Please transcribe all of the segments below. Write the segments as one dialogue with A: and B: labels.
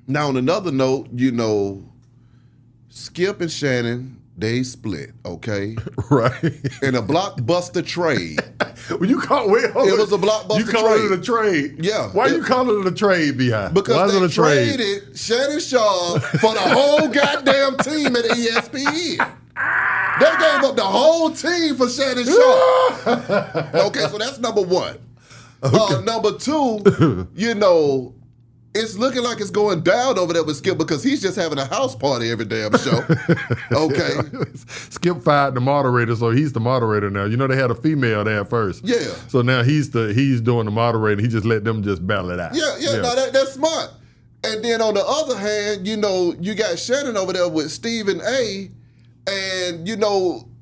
A: Now, on another note, Skip and Shannon, they split, okay?
B: Right.
A: In a blockbuster trade.
B: When you call it
A: was a blockbuster trade.
B: You call it a trade.
A: Yeah.
B: Why you calling it a trade, B.I.?
A: Because they traded Shannon Sharp for the whole goddamn team at ESPN. They gave up the whole team for Shannon Sharp. Okay, so that's number one. Okay. Number two, it's looking like it's going down over there with Skip because he's just having a house party every damn show. Okay.
B: Skip fired the moderator, so he's the moderator now. They had a female there first.
A: Yeah.
B: So now he's doing the moderator. He just let them just battle it out.
A: Yeah. No, that's smart. And then on the other hand, you got Shannon over there with Stephen A. And,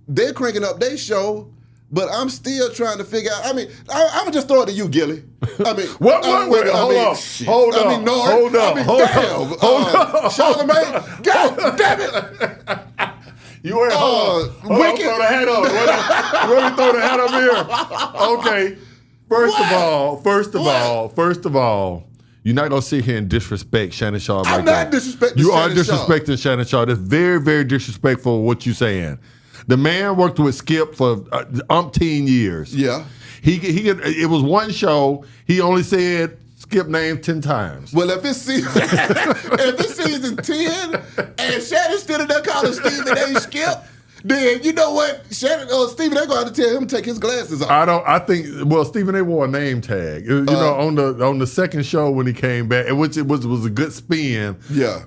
A: they're cranking up their show. But I'm still trying to figure out. I mean, I'm gonna just throw it to you, Gilly. I mean,
B: Hold on.
A: Charlamagne, God damn it!
B: You ain't hold on. Throw the hat up. Let me throw the hat up here. Okay. First of all, you're not gonna sit here and disrespect Shannon Sharp like that.
A: I'm not disrespecting.
B: You are disrespecting Shannon Sharp. That's very, very disrespectful what you're saying. The man worked with Skip for umpteen years.
A: Yeah.
B: It was one show. He only said Skip name 10 times.
A: Well, if it's season 10 and Shannon still in there calling Stephen A. Skip, then you know what? Shannon Stephen A. gonna have to tell him to take his glasses off.
B: Stephen A. wore a name tag. On the second show when he came back, which it was a good spin.
A: Yeah.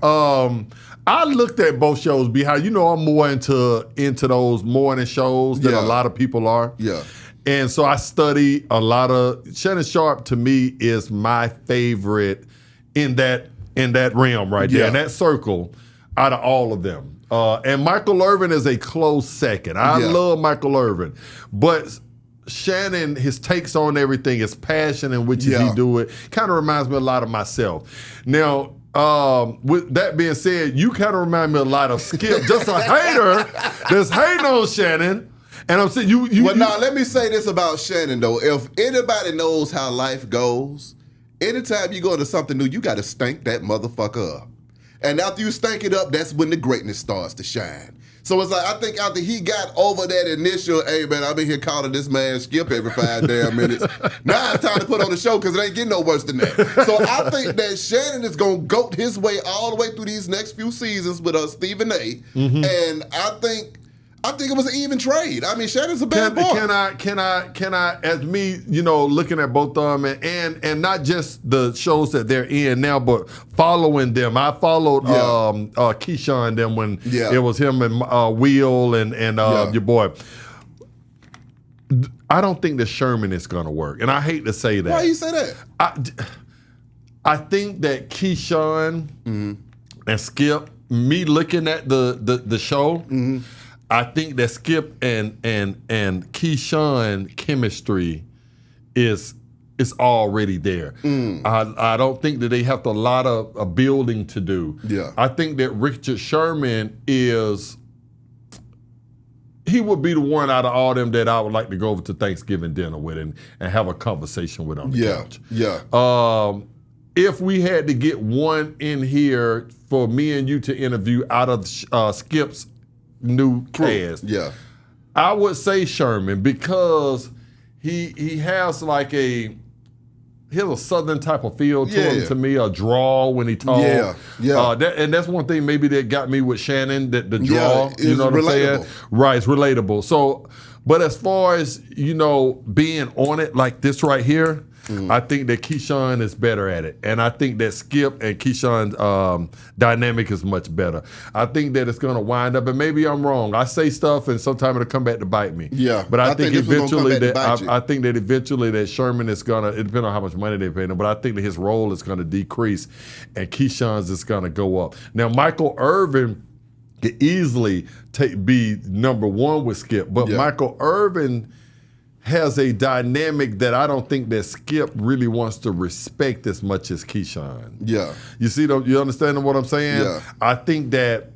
B: I looked at both shows behind. I'm more into those morning shows than a lot of people are.
A: Yeah.
B: And so I study a lot of Shannon Sharp. To me, is my favorite in that realm right there, in that circle, out of all of them. And Michael Irvin is a close second. I love Michael Irvin, but Shannon, his takes on everything, his passion in which he do it, kind of reminds me a lot of myself. Now. With that being said, you kind of remind me a lot of Skip, just a hater that's hating on Shannon. And I'm saying
A: let me say this about Shannon though. If anybody knows how life goes, anytime you go into something new, you got to stank that motherfucker up. And after you stank it up, that's when the greatness starts to shine. So it's like, I think after he got over that initial, hey man, I've been here calling this man Skip every 5 damn minutes. Now it's time to put on the show because it ain't getting no worse than that. So I think that Shannon is going to goat his way all the way through these next few seasons with Stephen A. Mm-hmm. And I think it was an even trade. I mean, Shannon's a bad boy.
B: Can I, as me, looking at both of them and not just the shows that they're in now, but following them. I followed Keyshawn them when it was him and Will and your boy. I don't think that Sherman is going to work, and I hate to say that.
A: Why you say that?
B: I think that Keyshawn and Skip, me looking at the show. Mm-hmm. I think that Skip and Keyshawn chemistry is already there. I don't think that they have a lot of building to do.
A: Yeah.
B: I think that Richard Sherman he would be the one out of all them that I would like to go over to Thanksgiving dinner with and have a conversation with on the couch.
A: Yeah.
B: If we had to get one in here for me and you to interview out of Skip's new cast.
A: Yeah.
B: I would say Sherman because he has a southern type of feel to him to me, a draw when he talks.
A: Yeah.
B: And that's one thing maybe that got me with Shannon, that the draw,
A: you know what I'm saying?
B: Right, it's relatable. So, but as far as, being on it like this right here, I think that Keyshawn is better at it. And I think that Skip and Keyshawn's dynamic is much better. I think that it's going to wind up, and maybe I'm wrong. I say stuff and sometimes it'll come back to bite me.
A: Yeah.
B: But I think eventually that Sherman is going to, it depends on how much money they pay him, but I think that his role is going to decrease and Keyshawn's is going to go up. Now, Michael Irvin could easily be number one with Skip, but Michael Irvin has a dynamic that I don't think that Skip really wants to respect as much as Keyshawn.
A: Yeah.
B: You see, you understand what I'm saying?
A: Yeah.
B: I think that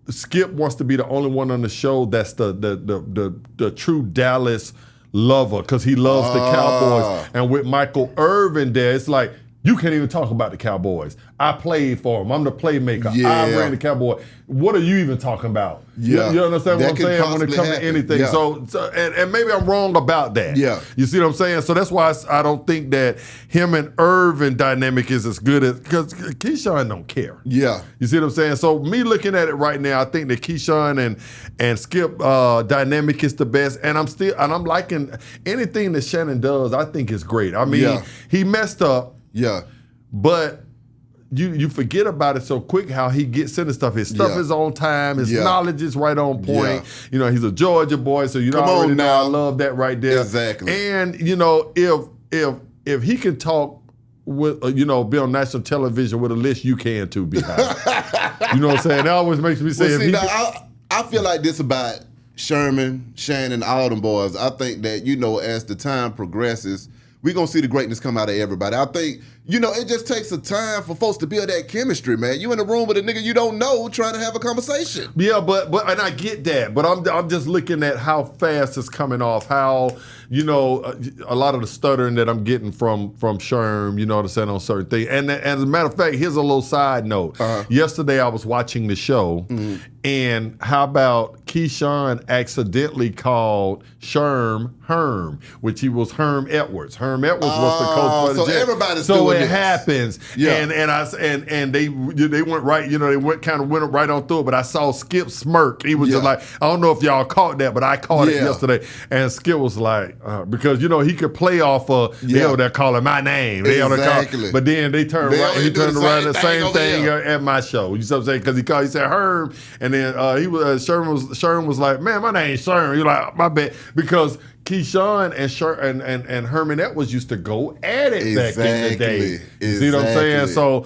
B: Skip wants to be the only one on the show that's the true Dallas lover because he loves the Cowboys. And with Michael Irvin there, it's like, You can't even talk about the Cowboys. I played for them. I'm the playmaker. I ran the Cowboy. What are you even talking about?
A: Yeah.
B: You understand what I'm saying when it comes to anything?
A: Yeah.
B: So and maybe I'm wrong about that.
A: Yeah.
B: You see what I'm saying? So that's why I don't think that him and Irvin dynamic is as good as, because Keyshawn don't care.
A: Yeah.
B: You see what I'm saying? So me looking at it right now, I think that Keyshawn and Skip dynamic is the best. And I'm liking anything that Shannon does, I think is great. I mean, he messed up.
A: Yeah.
B: But you forget about it so quick how he gets into stuff. His stuff is on time. His knowledge is right on point. You know, he's a Georgia boy, so you know already know I love that right there.
A: Exactly.
B: And you know, if he can talk with be on national television with a list, you can too. Behind. You know what I'm saying? That always makes me say.
A: I feel like this about Sherman, Shannon, all them boys. I think that as the time progresses, we're going to see the greatness come out of everybody. I think, it just takes a time for folks to build that chemistry, man. You in a room with a nigga you don't know trying to have a conversation.
B: Yeah, but and I get that, but I'm just looking at how fast it's coming off, how, a lot of the stuttering that I'm getting from Sherm, to say on certain things. And as a matter of fact, here's a little side note. Yesterday I was watching the show, and how about Keyshawn accidentally called Sherm Herm, which he was Herm Edwards. Herm Edwards was the coach for the Jets.
A: So everybody's
B: so
A: doing
B: it
A: this.
B: Happens.
A: Yeah.
B: And they went right, they went right on through it, but I saw Skip smirk. He was just like, I don't know if y'all caught that, but I caught it yesterday. And Skip was like, because he could play off of they're calling my name.
A: Exactly.
B: But then he turned around the same thing at my show. You see what I'm saying? Because he said Herm, and then Sherm was like, man, my name's Sherm. You're like, my bad, because Keyshawn and Herman Edwards used to go at it back in the day. See what I'm saying? So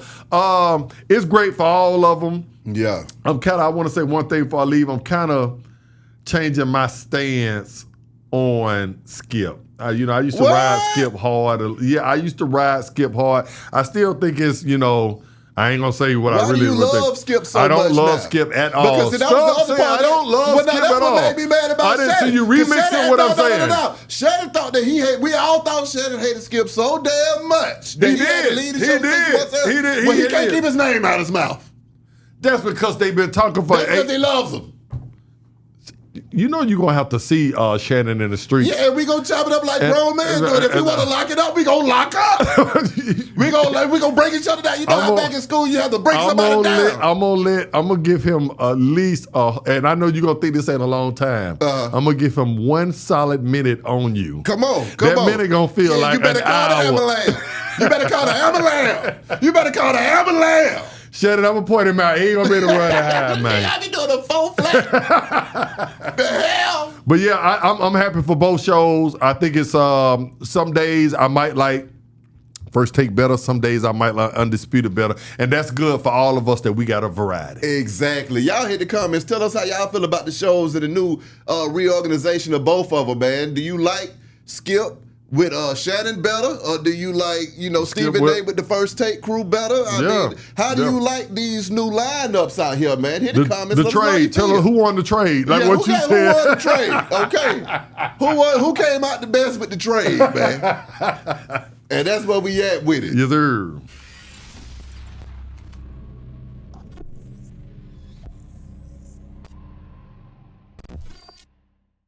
B: it's great for all of them.
A: Yeah.
B: I want to say one thing before I leave. I'm kind of changing my stance on Skip. I used to ride Skip hard. Yeah, I used to ride Skip hard. I still think it's, I ain't gonna say what I really
A: do you love Skip so much?
B: I don't love
A: now?
B: Skip at all.
A: Because that was the other part.
B: I don't love Skip
A: that's
B: at all.
A: What made me mad about
B: I didn't
A: Shannon.
B: see you remixing what I'm saying.
A: No. Shannon thought that we all thought Shannon hated Skip so damn much.
B: He did.
A: He can't keep his name out of his mouth.
B: That's because they've been talking for.
A: That's because he loves him.
B: You're going to have to see Shannon in the streets.
A: Yeah, we going to chop it up like grown men do it. If we want to lock it up, we going to lock up. we gonna break each other down. You know how back in school you have to break somebody down.
B: I'm going to give him at least, and I know you're going to think this ain't a long time. I'm going to give him 1 solid minute on you.
A: Come on.
B: That minute going to feel like an hour.
A: You better call the ambulance. You better call the ambulance.
B: Shannon, I'm going to point him out. He ain't going to be able to run high, man.
A: I be doing a 4 flat. The hell?
B: But yeah, I'm happy for both shows. I think it's some days I might like First Take better. Some days I might like Undisputed better. And that's good for all of us that we got a variety.
A: Exactly. Y'all hit the comments. Tell us how y'all feel about the shows and the new reorganization of both of them, man. Do you like Skip with Shannon better, or do you like, Stephen A. with the First Take crew better? I mean, how do you like these new lineups out here, man? Hit the comments.
B: The trade. Tell us who won the trade. Like what you said.
A: Who won the trade? Okay. Who came out the best with the trade, man? And that's where we at with it.
B: Yes, sir.